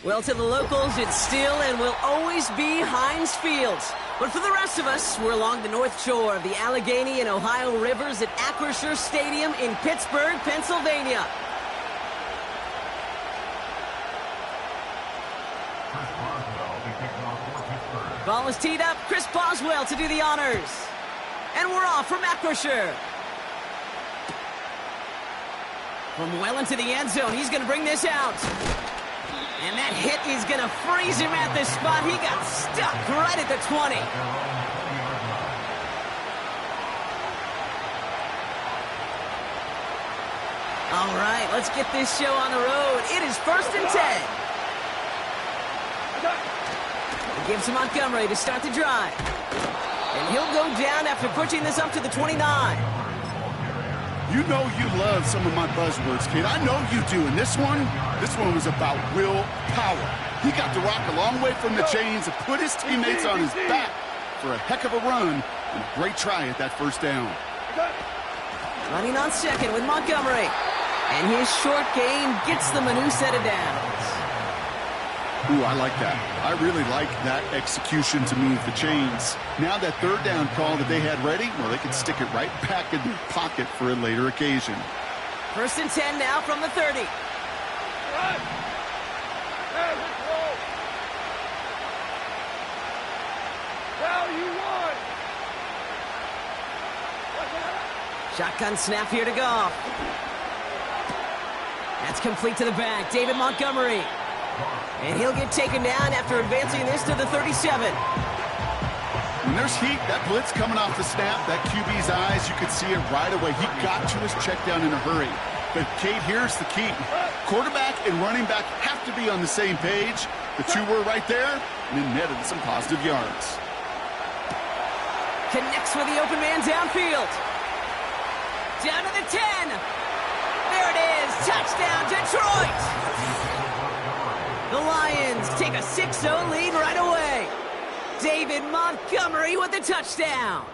Well, to the locals, it's still and will always be Heinz Field. But for the rest of us, we're along the north shore of the Allegheny and Ohio rivers at Acrisure Stadium in Pittsburgh, Pennsylvania. Ball is teed up. Chris Boswell to do the honors. And we're off from Acrisure. From well into the end zone, he's going to bring this out. And that hit is going to freeze him at this spot. He got stuck right at the 20. All right, let's get this show on the road. It is 1st and 10. It gives to Montgomery to start the drive. And he'll go down after pushing this up to the 29. You know you love some of my buzzwords, kid. I know you do. And this one was about willpower. He got the rock a long way from the chains and put his teammates on his back for a heck of a run and a great try at that first down. Running on second with Montgomery. And his short game gets them a new set of downs. Ooh, I like that. I really like that execution to move the chains. Now that third down call that they had ready, well, they can stick it right back in their pocket for a later occasion. 1st and 10 now from the 30. Shotgun snap here to Goff. That's complete to the back. David Montgomery. And he'll get taken down after advancing this to the 37. When there's heat, that blitz coming off the snap, that QB's eyes, you could see it right away. He got to his check down in a hurry. But, Kate, here's the key. Quarterback and running back have to be on the same page. The two were right there, and it netted some positive yards. Connects with the open man downfield. Down to the 10. There it is. Touchdown, Detroit. The Lions take a 6-0 lead right away. David Montgomery with the touchdown.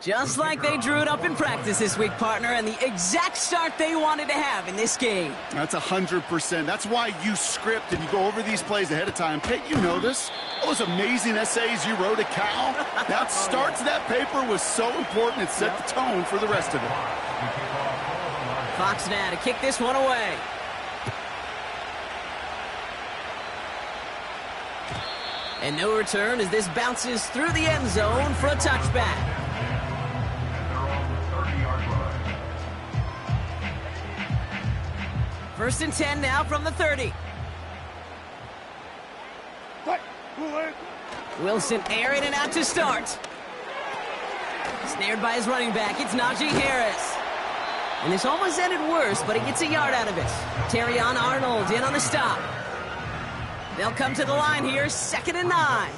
Just like they drew it up in practice this week, partner, and the exact start they wanted to have in this game. That's 100%. That's why you script and you go over these plays ahead of time. Kate, you know this. Those amazing essays you wrote at Cal. That start to that paper was so important. It set the tone for the rest of it. Fox now to kick this one away. And no return as this bounces through the end zone for a touchback. First and 10 now from the 30. Wilson airing it out to start. Snared by his running back, it's Najee Harris. And this almost ended worse, but he gets a yard out of it. Terrion Arnold in on the stop. They'll come to the line here, 2nd and 9.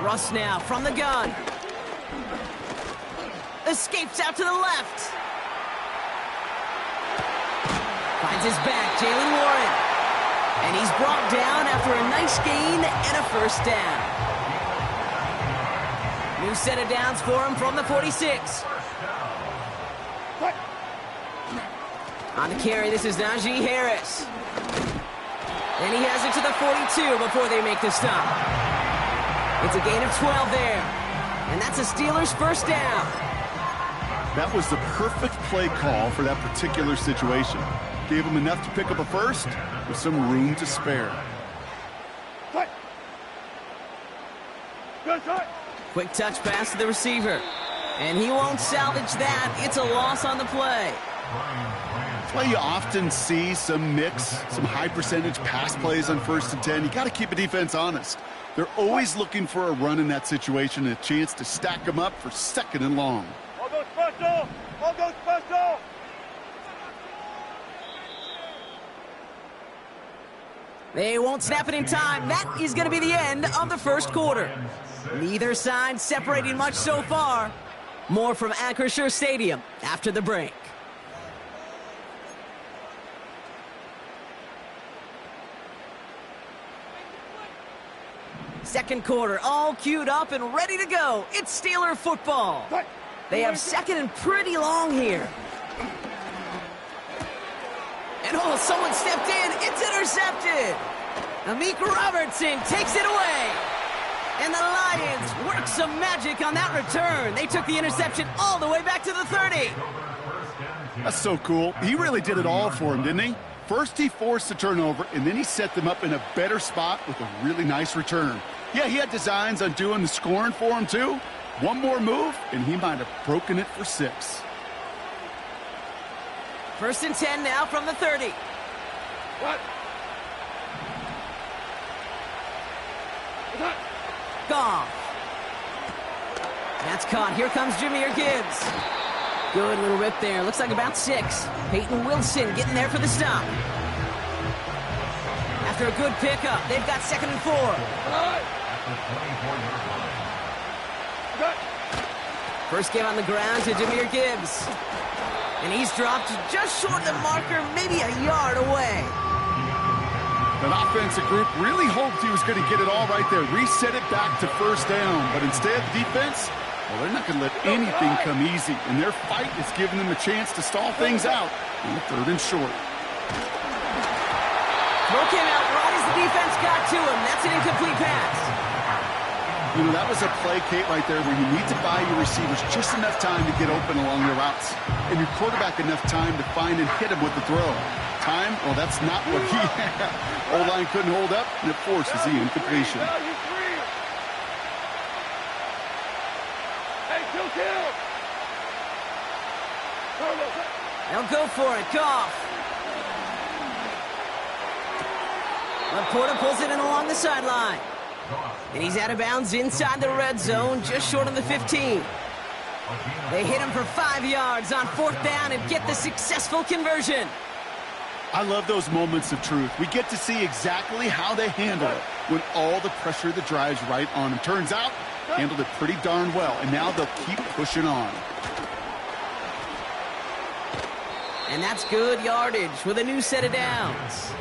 Russ now from the gun. Escapes out to the left. Finds his back, Jalen Warren. And he's brought down after a nice gain and a first down. New set of downs for him from the 46. On the carry, this is Najee Harris. And he has it to the 42 before they make the stop. It's a gain of 12 there. And that's a Steelers first down. That was the perfect play call for that particular situation. Gave him enough to pick up a first with some room to spare. Quick touch pass to the receiver. And he won't salvage that. It's a loss on the play. That's why you often see some mix, some high percentage pass plays on 1st and 10. You got to keep a defense honest. They're always looking for a run in that situation and a chance to stack them up for 2nd and long. All go special! All go special! They won't snap it in time. That is going to be the end of the first quarter. Neither side separating much so far. More from Acrisure Stadium after the break. Second quarter, all queued up and ready to go. It's Steeler football. They have 2nd and pretty long here. And Oh, someone stepped in. It's intercepted. Amik Robertson takes it away. And the Lions work some magic on that return. They took the interception all the way back to the 30. That's so cool. He really did it all for him, didn't he? First he forced the turnover, and then he set them up in a better spot with a really nice return. Yeah, he had designs on doing the scoring for him, too. One more move, and he might have broken it for 6. 1st and 10 now from the 30. What? Goff. That's caught. Here comes Jahmyr Gibbs. Good little rip there. Looks like about 6. Peyton Wilson getting there for the stop. After a good pickup, they've got 2nd and 4. First game on the ground to Jahmyr Gibbs. And he's dropped just short of the marker, maybe a yard away. That offensive group really hoped he was going to get it all right there. Reset it back to 1st down. But instead, the defense, well, they're not going to let anything come easy. And their fight is giving them a chance to stall things out on the 3rd and short. Throw came out right as the defense got to him. That's an incomplete pass. You know, that was a play, Kate, right there where you need to buy your receivers just enough time to get open along their routes. And your quarterback enough time to find and hit him with the throw. Time? Well, that's not what he had. O-line couldn't hold up, and it forces the incompletion. They'll go for it. Goff. Laporta pulls it in along the sideline. And he's out of bounds inside the red zone, just short of the 15. They hit him for 5 yards on 4th down and get the successful conversion. I love those moments of truth. We get to see exactly how they handle it when all the pressure that drives right on them. Turns out, handled it pretty darn well, and now they'll keep pushing on. And that's good yardage with a new set of downs.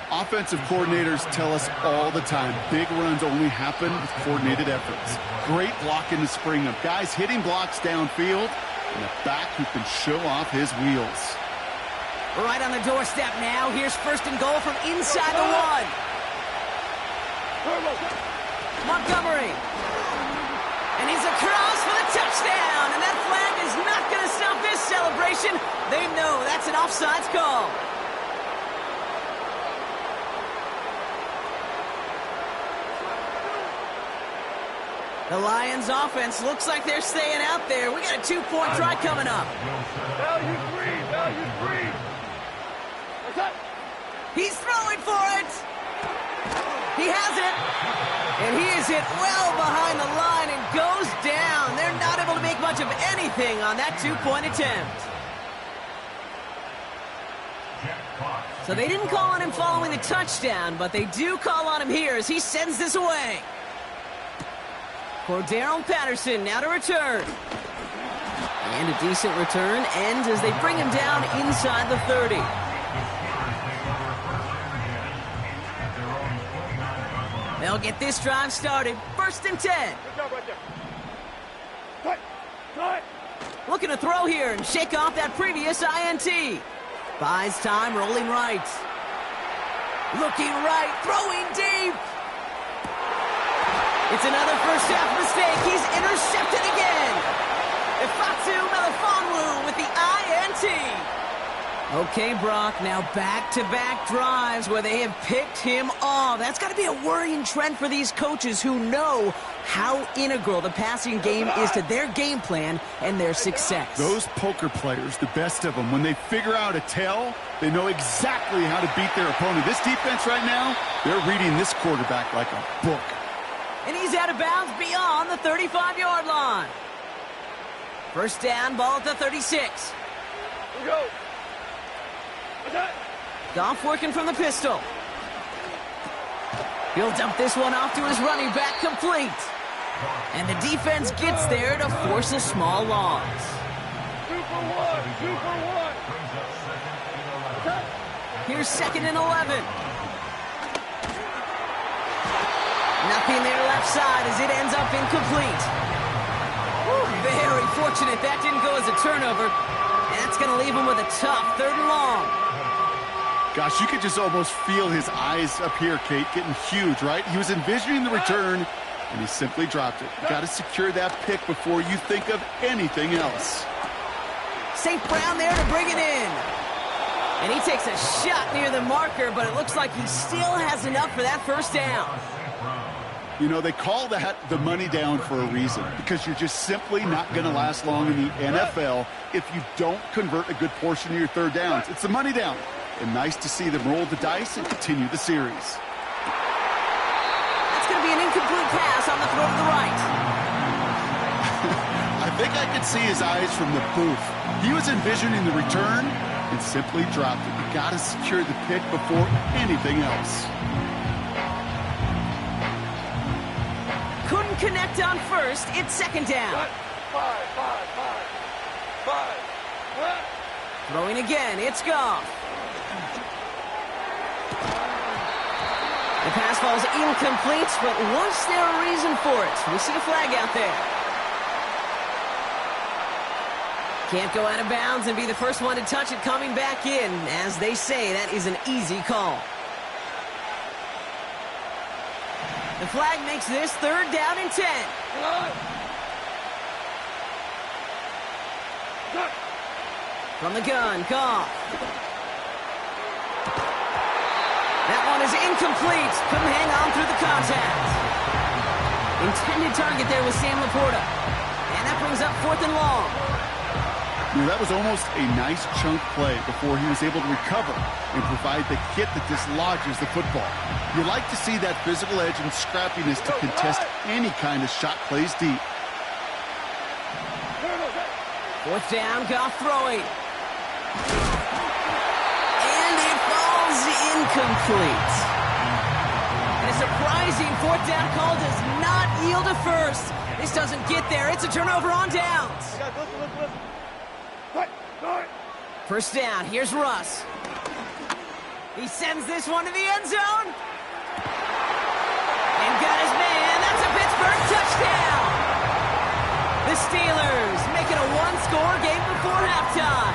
Offensive coordinators tell us all the time, big runs only happen with coordinated efforts. Great blocking to spring them. Guys hitting blocks downfield, and a back who can show off his wheels. Right on the doorstep now. Here's 1st and goal from inside the 1. Montgomery. And he's across for the touchdown. And that flag is not going to stop this celebration. They know that's an offsides call. The Lions offense looks like they're staying out there. We got a 2-point try coming up. Value 3, value 3. He's throwing for it. He has it. And he is hit well behind the line and goes down. They're not able to make much of anything on that 2-point attempt. So they didn't call on him following the touchdown, but they do call on him here as he sends this away. Cordarrelle Patterson now to return. And a decent return ends as they bring him down inside the 30. They'll get this drive started. 1st and 10. Good job right there. Cut. Cut. Looking to throw here and shake off that previous INT. Buys time, rolling right. Looking right, throwing deep. It's another first half mistake. He's intercepted again. Ifeatu Melifonwu with the INT. Okay, Brock, now back-to-back drives where they have picked him off. That's got to be a worrying trend for these coaches who know how integral the passing game is to their game plan and their success. Those poker players, the best of them, when they figure out a tell, they know exactly how to beat their opponent. This defense right now, they're reading this quarterback like a book. And he's out of bounds beyond the 35-yard line. 1st down, ball at the 36. Here we go. Goff working from the pistol. He'll dump this one off to his running back, complete. And the defense gets there to force a small loss. 2 for 1. 2 for 1. Here's 2nd and 11. Nothing there left side as it ends up incomplete. Very fortunate that didn't go as a turnover. And that's going to leave him with a tough 3rd and long. Gosh, you could just almost feel his eyes up here, Kate, getting huge, right? He was envisioning the return, and he simply dropped it. Got to secure that pick before you think of anything else. St. Brown there to bring it in. And he takes a shot near the marker, but it looks like he still has enough for that first down. You know, they call that the money down for a reason, because you're just simply not going to last long in the NFL if you don't convert a good portion of your third downs. It's the money down. And nice to see them roll the dice and continue the series. That's going to be an incomplete pass on the throw to the right. I think I could see his eyes from the booth. He was envisioning the return and simply dropped it. You got to secure the pick before anything else. Couldn't connect on first. It's second down. Five. Throwing again. It's Goff. The pass falls incomplete, but was there a reason for it? We see a flag out there. Can't go out of bounds and be the first one to touch it coming back in. As they say, that is an easy call. The flag makes this third down and 10. From the gun, Goff. That one is incomplete. Couldn't hang on through the contact. Intended target there was Sam Laporta. And that brings up 4th and long. You know, that was almost a nice chunk play before he was able to recover and provide the hit that dislodges the football. You like to see that physical edge and scrappiness to contest any kind of shot plays deep. 4th down, Goff throwing. And it falls incomplete. And a surprising 4th down call does not yield a first. This doesn't get there. It's a turnover on downs. First down, here's Russ. He sends this one to the end zone. And got his man. That's a Pittsburgh touchdown. The Steelers make it a one-score game before halftime.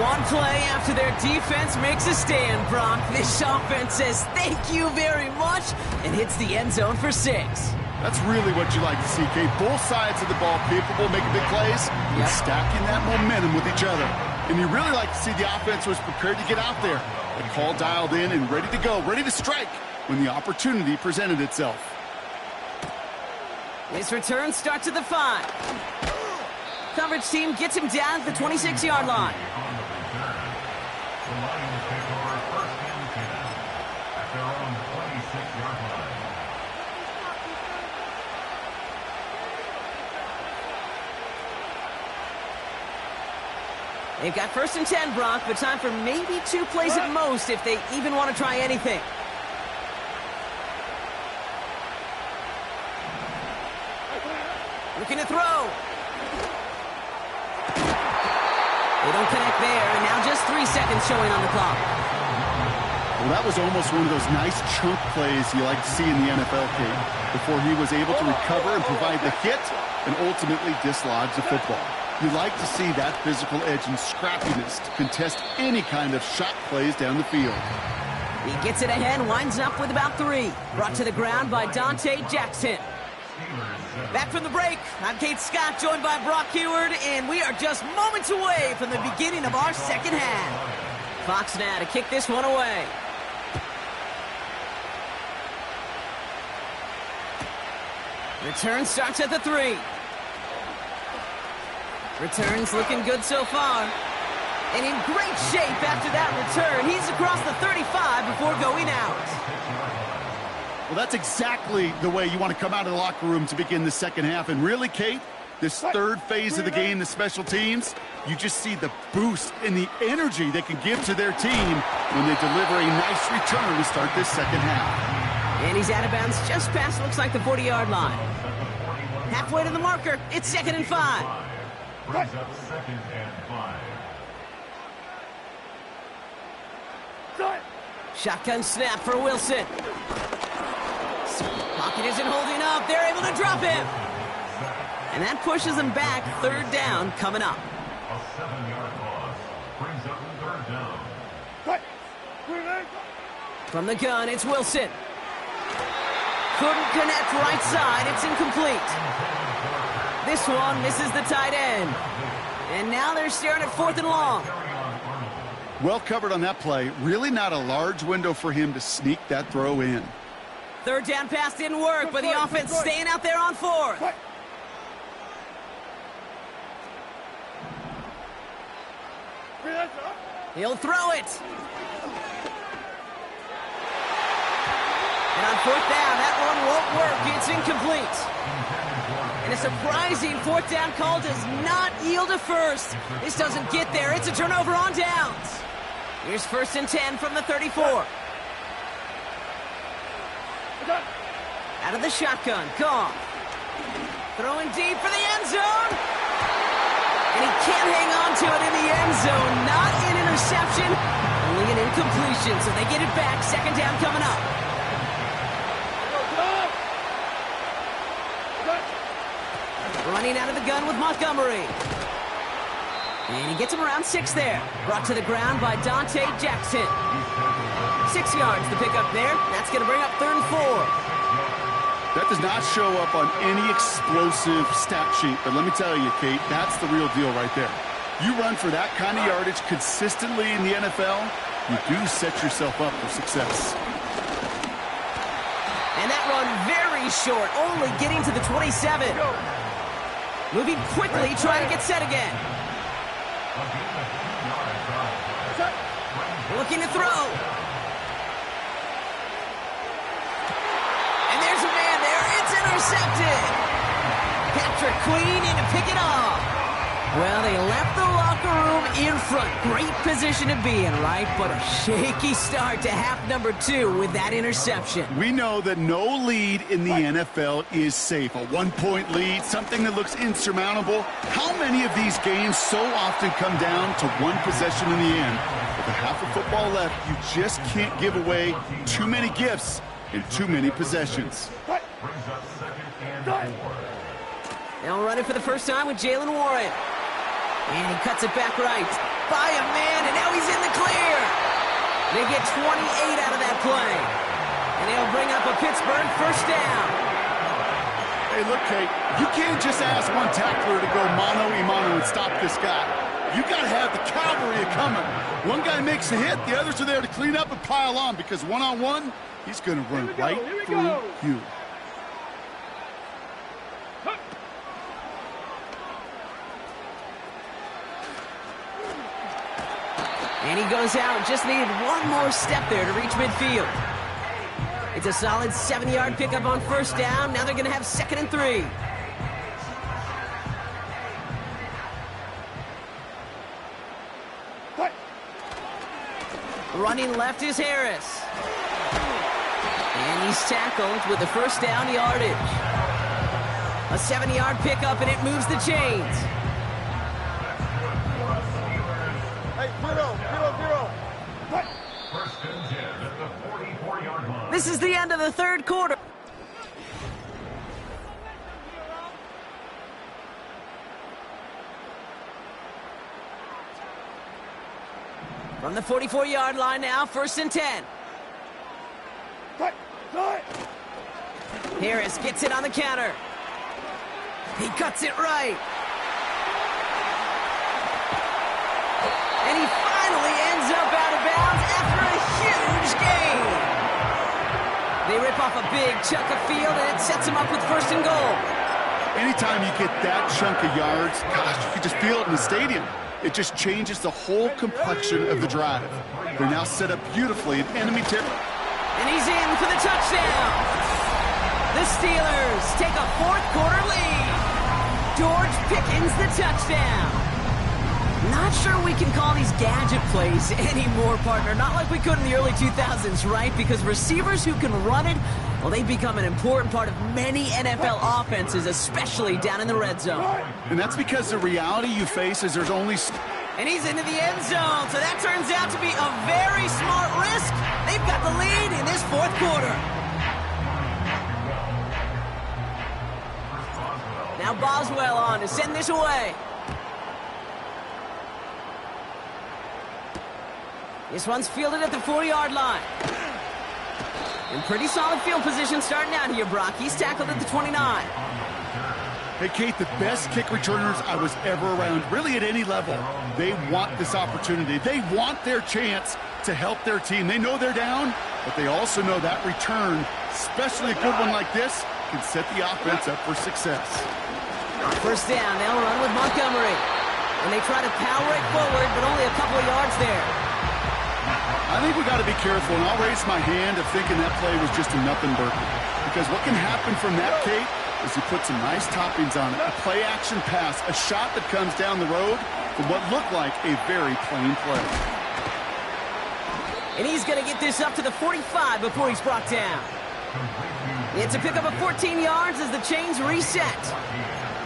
One play after their defense makes a stand, Brock. This offense says thank you very much and hits the end zone for 6. That's really what you like to see, Kate. Both sides of the ball capable of making big plays and stacking that momentum with each other. And you really like to see the offense was prepared to get out there. The call dialed in and ready to go, ready to strike when the opportunity presented itself. His return starts at the 5. Coverage team gets him down at the 26-yard line. They've got 1st and 10, Brock, but time for maybe 2 plays at most if they even want to try anything. Looking to throw. They don't connect there, and now just 3 seconds showing on the clock. Well, that was almost one of those nice chunk plays you like to see in the NFL, Kate, before he was able to recover and provide the hit and ultimately dislodge the football. You like to see that physical edge and scrappiness to contest any kind of shot plays down the field. He gets it ahead, winds up with about 3. Brought to the ground by Dante Jackson. Back from the break, I'm Kate Scott, joined by Brock Heward, and we are just moments away from the beginning of our second half. Fox now to kick this one away. Return starts at the 3. Returns looking good so far. And in great shape after that return. He's across the 35 before going out. Well, that's exactly the way you want to come out of the locker room to begin the second half. And really, Kate, this third phase of the game, the special teams, you just see the boost and the energy they can give to their team when they deliver a nice return to start this second half. And he's out of bounds just past, looks like, the 40-yard line. Halfway to the marker. It's 2nd and 5. Brings up 2nd and 5. Shotgun snap for Wilson. Pocket isn't holding up. They're able to drop him. And that pushes them back. 3rd down coming up. A 7-yard loss brings up 3rd down. From the gun, it's Wilson. Couldn't connect right side. It's incomplete. This one misses the tight end. And now they're staring at 4th and long. Well covered on that play. Really not a large window for him to sneak that throw in. 3rd down pass didn't work, but the offense staying out there on 4th. He'll throw it. And on 4th down, that one won't work. It's incomplete. And a surprising 4th down call does not yield a first. This doesn't get there. It's a turnover on downs. Here's 1st and 10 from the 34. Out of the shotgun, Goff. Throwing deep for the end zone. And he can't hang on to it in the end zone. Not an interception, only an incompletion. So they get it back. 2nd down coming up. Running out of the gun with Montgomery. And he gets him around 6 there. Brought to the ground by Dante Jackson. 6 yards the pickup there. That's going to bring up 3rd and 4. That does not show up on any explosive stat sheet, but let me tell you, Kate, that's the real deal right there. You run for that kind of yardage consistently in the NFL, you do set yourself up for success. And that run very short, only getting to the 27. Moving quickly, trying to get set again. Looking to throw. And there's a man there. It's intercepted. Patrick Queen in to pick it off. Well, they left the locker room in front. Great position to be in, right? But a shaky start to half number 2 with that interception. We know that no lead in the NFL is safe. A 1-point lead, something that looks insurmountable. How many of these games so often come down to one possession in the end? With a half of football left, you just can't give away too many gifts in too many possessions. Now running for the first time with Jalen Warren. And he cuts it back right. By a man, and now he's in the clear. They get 28 out of that play. And they'll bring up a Pittsburgh 1st down. Hey, look, Kate, you can't just ask one tackler to go mano-a-mano and stop this guy. You got to have the cavalry coming. One guy makes a hit, the others are there to clean up and pile on, because one-on-one, he's going to run right through you. And he goes out. Just needed one more step there to reach midfield. It's a solid 7-yard pickup on 1st down. Now they're going to have 2nd and 3. Running left is Harris. And he's tackled with the 1st down yardage. A 7-yard pickup, and it moves the chains. This is the end of the 3rd quarter. From the 44-yard line now, 1st and 10. Harris gets it on the counter. He cuts it right. And he finally ends up out of bounds after a huge gain. They rip off a big chunk of field, and it sets him up with 1st and goal. Anytime you get that chunk of yards, gosh, you can just feel it in the stadium. It just changes the whole complexion of the drive. They're now set up beautifully in enemy territory. And he's in for the touchdown. The Steelers take a 4th quarter lead. George Pickens the touchdown. Not sure we can call these gadget plays anymore, partner. Not like we could in the early 2000s, right? Because receivers who can run it, well, they've become an important part of many NFL offenses, especially down in the red zone. And that's because the reality you face is there's only... And he's into the end zone, so that turns out to be a very smart risk. They've got the lead in this 4th quarter. Now Boswell on to send this away. This one's fielded at the 4-yard line. In pretty solid field position starting out here, Brock. He's tackled at the 29. Hey, Kate, the best kick returners I was ever around, really at any level, they want this opportunity. They want their chance to help their team. They know they're down, but they also know that return, especially a good one like this, can set the offense up for success. First down, they'll run with Montgomery. And they try to power it forward, but only a couple of yards there. I think we got to be careful, and I'll raise my hand of thinking that play was just a nothing burger. Because what can happen from that, Kate, is you put some nice toppings on it. A play-action pass, a shot that comes down the road from what looked like a very plain play. And he's going to get this up to the 45 before he's brought down. It's a pickup of 14 yards as the chains reset.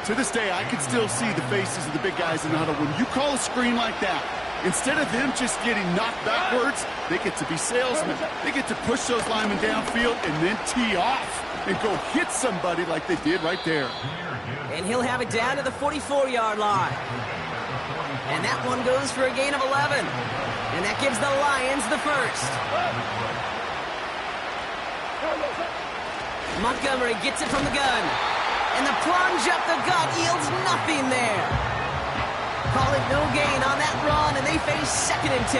To this day, I can still see the faces of the big guys in the huddle. When you call a screen like that, instead of them just getting knocked backwards, they get to be salesmen. They get to push those linemen downfield and then tee off and go hit somebody like they did right there. And he'll have it down to the 44-yard line. And that one goes for a gain of 11. And that gives the Lions the first. Montgomery gets it from the gun. And the plunge up the gut yields nothing there. Call it no gain on that run, and they face 2nd and 10.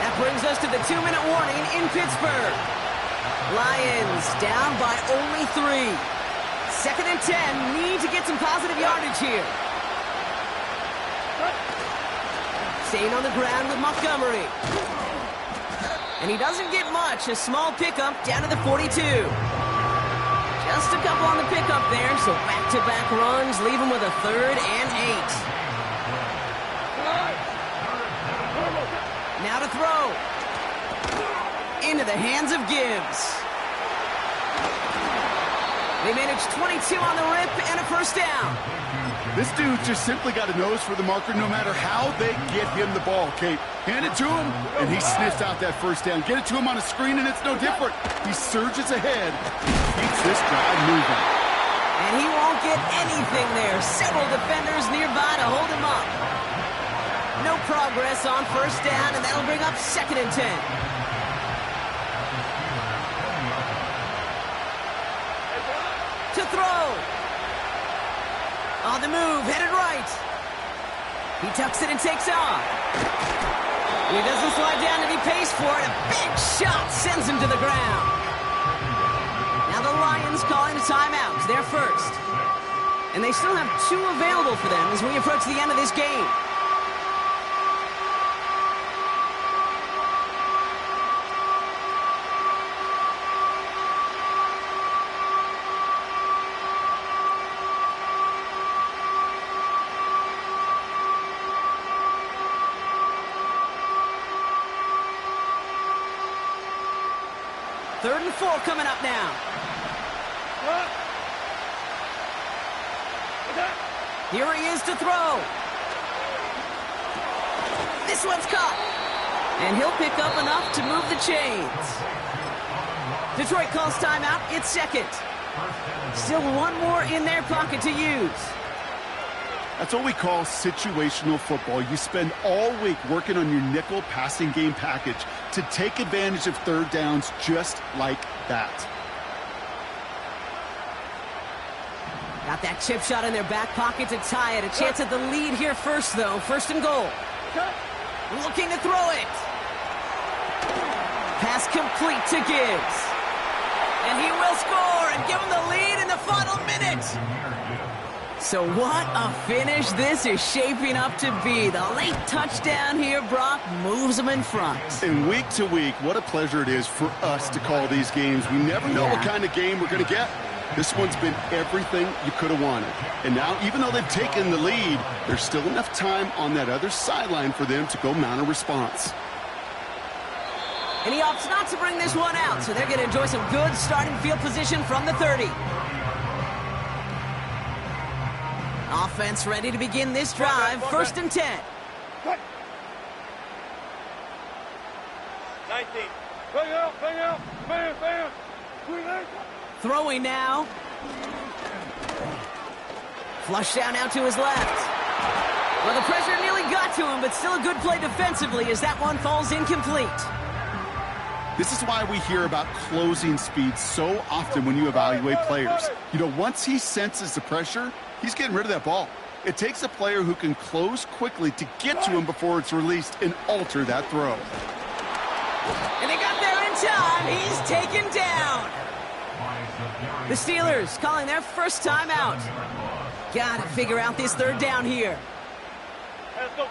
That brings us to the 2-minute warning in Pittsburgh. Lions down by only 3. 2nd and 10, need to get some positive yardage here. Staying on the ground with Montgomery. And he doesn't get much, a small pickup down to the 42. Just a couple on the pickup there, so back-to-back runs leave him with a 3rd and 8. Now to throw. Into the hands of Gibbs. They manage 22 on the rip and a first down. This dude just simply got a nose for the marker no matter how they get him the ball, Kate. Hand it to him, and he sniffs out that first down. Get it to him on a screen, and it's no different. He surges ahead, keeps this drive moving. And he won't get anything there. Several defenders nearby to hold him up. No progress on first down, and that'll bring up 2nd and 10. To throw. On the move, headed right. He tucks it and takes off. He doesn't slide down and he pays for it. A big shot sends him to the ground. Now the Lions calling a timeout. They're first. And they still have 2 available for them as we approach the end of this game. Third and 4 coming up now. Here he is to throw. This one's caught. And he'll pick up enough to move the chains. Detroit calls timeout. It's 2nd. Still one more in their pocket to use. That's what we call situational football. You spend all week working on your nickel passing game package to take advantage of third downs just like that. Got that chip shot in their back pocket to tie it. A chance at the lead here first, though. 1st and goal. Looking to throw it. Pass complete to Gibbs. And he will score and give him the lead in the final minute. So what a finish this is shaping up to be. The late touchdown here, Brock, moves them in front. And week to week, what a pleasure it is for us to call these games. We never know what kind of game we're going to get. This one's been everything you could have wanted. And now, even though they've taken the lead, there's still enough time on that other sideline for them to go mount a response. And he opts not to bring this one out, so they're going to enjoy some good starting field position from the 30. Offense ready to begin this drive. 1st and 10. 19. Bring out, bam. Throwing now. Flush down out to his left. Well, the pressure nearly got to him, but still a good play defensively as that one falls incomplete. This is why we hear about closing speed so often when you evaluate players. You know, once he senses the pressure, he's getting rid of that ball. It takes a player who can close quickly to get to him before it's released and alter that throw. And they got there in time. He's taken down. The Steelers calling their first timeout. Got to figure out this third down here. Hey, let's go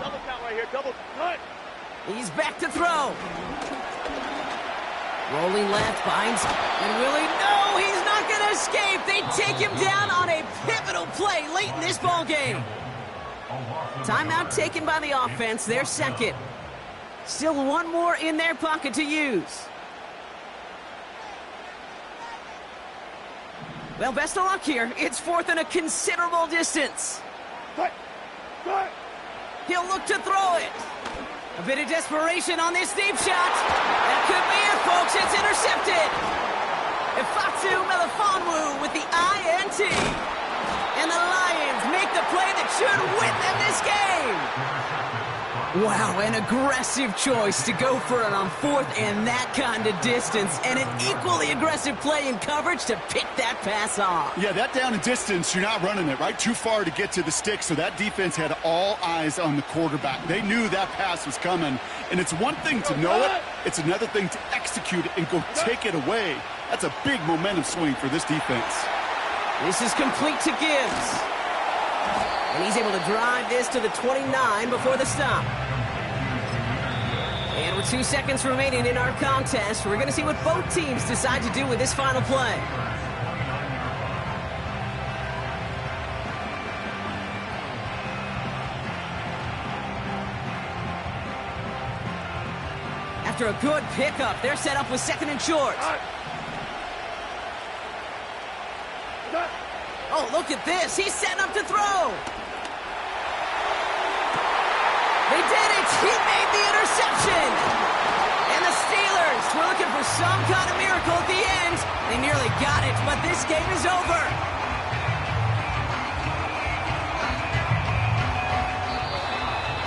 double count right here. Double cut. He's back to throw. Rolling left, finds, and Willie, no, he's not going to escape. They take him down on a pivotal play late in this ball game. Timeout taken by the offense, their second. Still one more in their pocket to use. Well, best of luck here. It's fourth and a considerable distance. Cut. Cut. He'll look to throw it. A bit of desperation on this deep shot. That could be it, folks. It's intercepted. Ifatu Melifonwu with the INT. And the Lions make the play that should win them this game. Wow, an aggressive choice to go for it on fourth and that kind of distance. And an equally aggressive play in coverage to pick that pass off. Yeah, that down and distance, you're not running it, right? Too far to get to the stick, so that defense had all eyes on the quarterback. They knew that pass was coming, and it's one thing to know it, it's another thing to execute it and go take it away. That's a big momentum swing for this defense. This is complete to Gibbs. And he's able to drive this to the 29 before the stop. And with 2 seconds remaining in our contest, we're going to see what both teams decide to do with this final play. After a good pickup, they're set up with second and short. Oh, look at this. He's setting up to throw. They did it. He made the interception. And the Steelers were looking for some kind of miracle at the end. They nearly got it, but this game is over.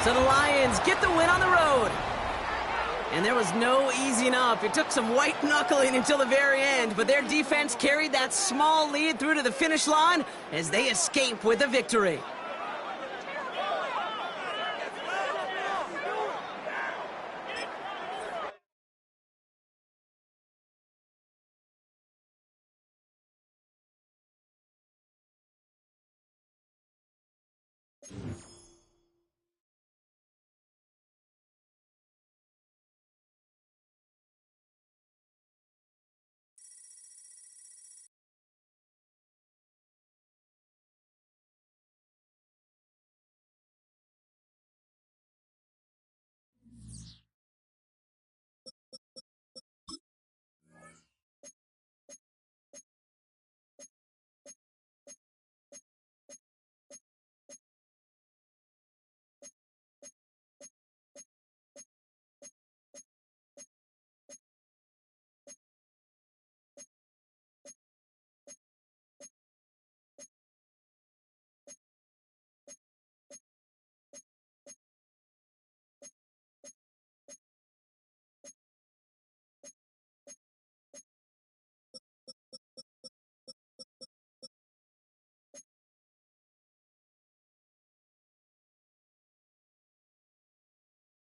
So the Lions get the win on the road. And there was no easing up. It took some white knuckling until the very end, but their defense carried that small lead through to the finish line as they escape with a victory.